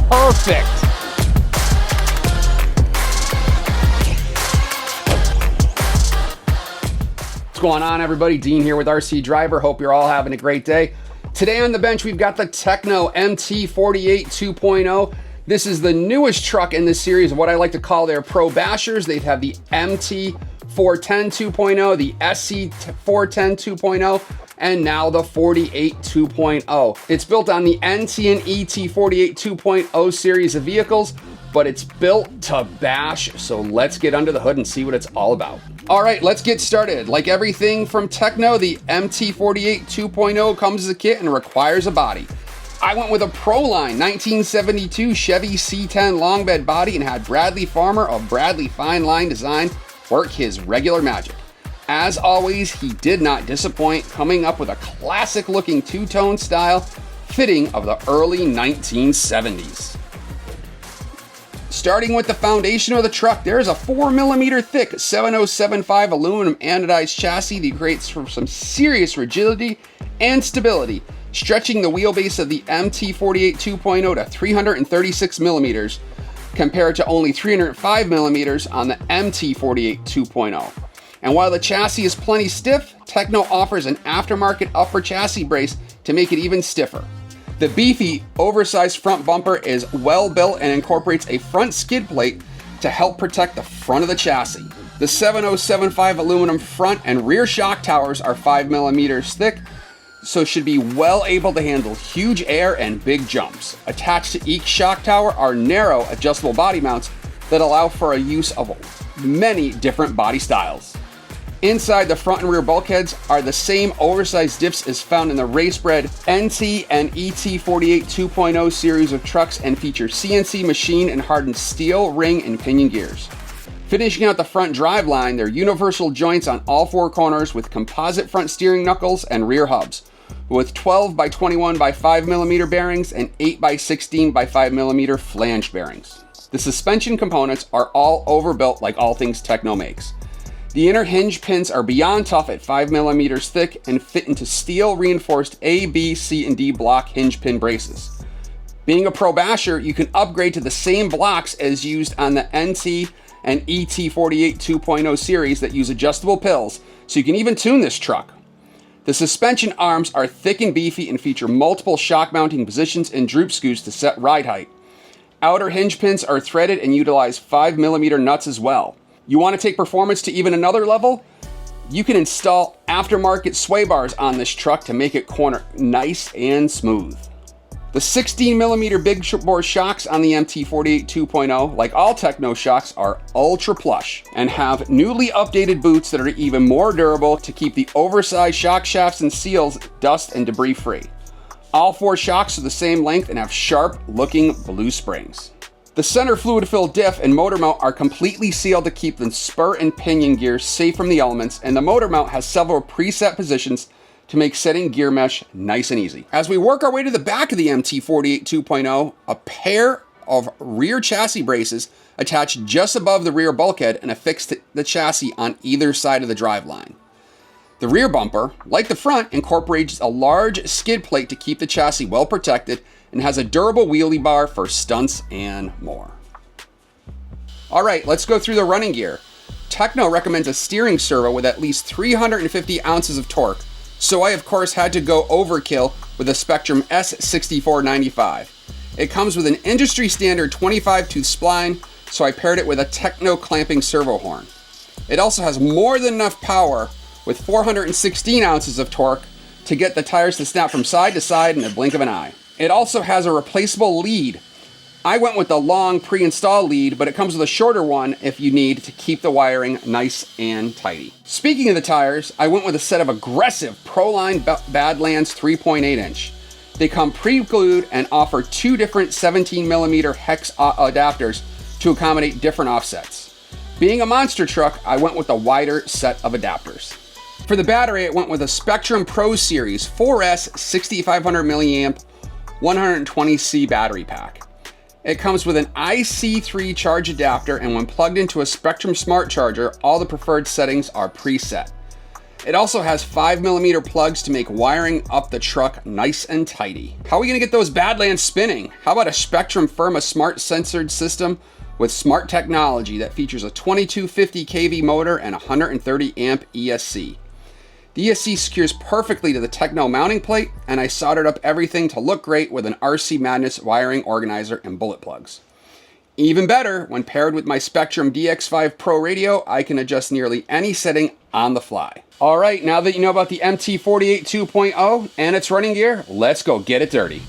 perfect. What's going on, everybody? Dean here with RC Driver. Hope you're all having a great day. Today on the bench, we've got the Tekno MT48 2.0. This is the newest truck in this series of what I like to call their pro bashers. They've had the MT410 2.0, the SC410 2.0, and now the 48 2.0. It's built on the NT and ET 48 2.0 series of vehicles, but it's built to bash, so let's get under the hood and see what it's all about. All right, let's get started. Like everything from Tekno, the MT48 2.0 comes as a kit and requires a body. I went with a Proline 1972 Chevy C10 long bed body and had Bradley Farmer of Bradley Fine Line Design work his regular magic. As always, he did not disappoint, coming up with a classic looking two-tone style fitting of the early 1970s. Starting with the foundation of the truck, there's a 4mm thick 7075 aluminum anodized chassis that creates for some serious rigidity and stability, stretching the wheelbase of the MT48 2.0 to 336mm compared to only 305mm on the MT48 2.0. And while the chassis is plenty stiff, Tekno offers an aftermarket upper chassis brace to make it even stiffer. The beefy, oversized front bumper is well built and incorporates a front skid plate to help protect the front of the chassis. The 7075 aluminum front and rear shock towers are 5mm thick, so should be well able to handle huge air and big jumps. Attached to each shock tower are narrow adjustable body mounts that allow for a use of many different body styles. Inside the front and rear bulkheads are the same oversized dips as found in the race-bred NT and ET 48 2.0 series of trucks and feature CNC machine and hardened steel, ring, and pinion gears. Finishing out the front drive line, they're universal joints on all four corners with composite front steering knuckles and rear hubs, with 12 by 21 by 5mm bearings and 8 by 16 by 5mm flange bearings. The suspension components are all overbuilt like all things Tekno makes. The inner hinge pins are beyond tough at 5mm thick and fit into steel reinforced A, B, C, and D block hinge pin braces. Being a pro basher, you can upgrade to the same blocks as used on the NT and ET 48 2.0 series that use adjustable pills, so you can even tune this truck. The suspension arms are thick and beefy and feature multiple shock mounting positions and droop screws to set ride height. Outer hinge pins are threaded and utilize 5mm nuts as well. You want to take performance to even another level? You can install aftermarket sway bars on this truck to make it corner nice and smooth. The 16mm big bore shocks on the MT48 2.0, like all Tekno shocks, are ultra plush and have newly updated boots that are even more durable to keep the oversized shock shafts and seals dust and debris free. All four shocks are the same length and have sharp looking blue springs. The center fluid filled diff and motor mount are completely sealed to keep the spur and pinion gears safe from the elements, and the motor mount has several preset positions to make setting gear mesh nice and easy. As we work our way to the back of the MT48 2.0, a pair of rear chassis braces attached just above the rear bulkhead and affix to the chassis on either side of the driveline. The rear bumper, like the front, incorporates a large skid plate to keep the chassis well protected and has a durable wheelie bar for stunts and more. All right, let's go through the running gear. Tekno recommends a steering servo with at least 350 ounces of torque, so I of course had to go overkill with a Spectrum S6495. It comes with an industry standard 25 tooth spline, so I paired it with a Tekno clamping servo horn. It also has more than enough power with 416 ounces of torque to get the tires to snap from side to side in a blink of an eye. It also has a replaceable lead. I went with the long pre-installed lead, but it comes with a shorter one if you need to keep the wiring nice and tidy. Speaking of the tires, I went with a set of aggressive Proline Badlands 3.8 inch. They come pre-glued and offer two different 17mm hex adapters to accommodate different offsets. Being a monster truck, I went with a wider set of adapters. For the battery, I went with a Spectrum Pro Series 4S 6500 milliamp 120C battery pack. It comes with an IC3 charge adapter, and when plugged into a Spectrum Smart Charger, all the preferred settings are preset. It also has 5mm plugs to make wiring up the truck nice and tidy. How are we gonna get those Badlands spinning? How about a Spectrum Firma smart sensored system with smart technology that features a 2250 kV motor and 130 amp ESC. The ESC secures perfectly to the Tekno mounting plate, and I soldered up everything to look great with an RC Madness wiring organizer and bullet plugs. Even better, when paired with my Spectrum DX5 Pro radio, I can adjust nearly any setting on the fly. All right, now that you know about the MT48 2.0 and its running gear, let's go get it dirty.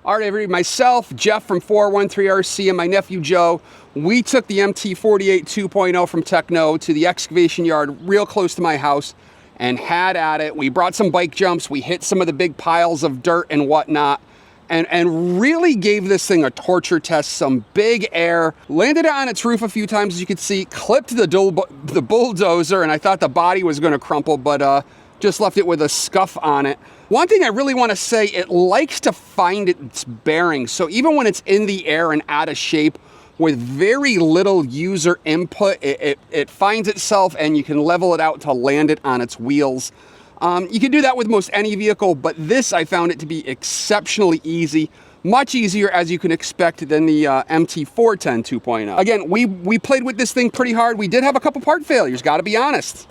All right, everybody, myself, Jeff from 413 RC, and my nephew Joe, we took the MT48 2.0 from Tekno to the excavation yard real close to my house and had at it. We brought some bike jumps, we hit some of the big piles of dirt and whatnot, and really gave this thing a torture test, some big air, landed it on its roof a few times, as you could see, clipped the bulldozer, and I thought the body was gonna crumple, but just left it with a scuff on it. One thing I really want to say, it likes to find its bearings. So even when it's in the air and out of shape, with very little user input, it finds itself and you can level it out to land it on its wheels. You can do that with most any vehicle, but this I found it to be exceptionally easy. Much easier, as you can expect, than the MT410 2.0. Again, we played with this thing pretty hard. We did have a couple part failures, gotta be honest.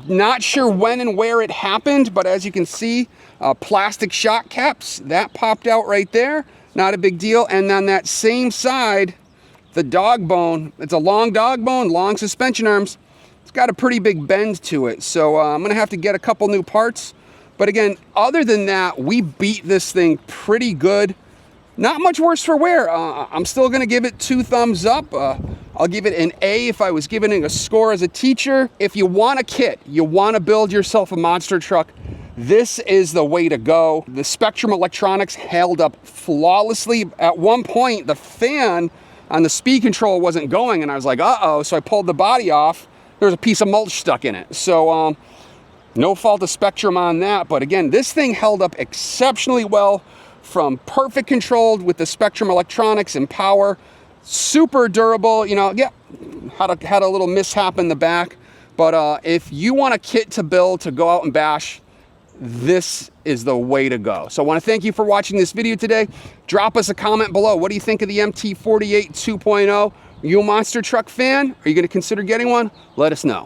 Not sure when and where it happened, but as you can see, plastic shock caps, that popped out right there. Not a big deal. And on that same side, the dog bone, it's a long dog bone, long suspension arms. It's got a pretty big bend to it. So I'm gonna have to get a couple new parts. But again, other than that, we beat this thing pretty good. Not much worse for wear. I'm still gonna give it 2 thumbs up. I'll give it an A if I was giving it a score as a teacher. If you want a kit, you wanna build yourself a monster truck, this is the way to go. The Spectrum electronics held up flawlessly. At one point, the fan on the speed control wasn't going, and I was like, uh-oh, so I pulled the body off. There was a piece of mulch stuck in it. So no fault of Spectrum on that. But again, this thing held up exceptionally well, from perfect controlled with the Spectrum electronics and power. Super durable, you know, yeah, had a little mishap in the back. But if you want a kit to build to go out and bash, this is the way to go. So I want to thank you for watching this video today. Drop us a comment below. What do you think of the MT48 2.0? Are you a monster truck fan? Are you going to consider getting one? Let us know.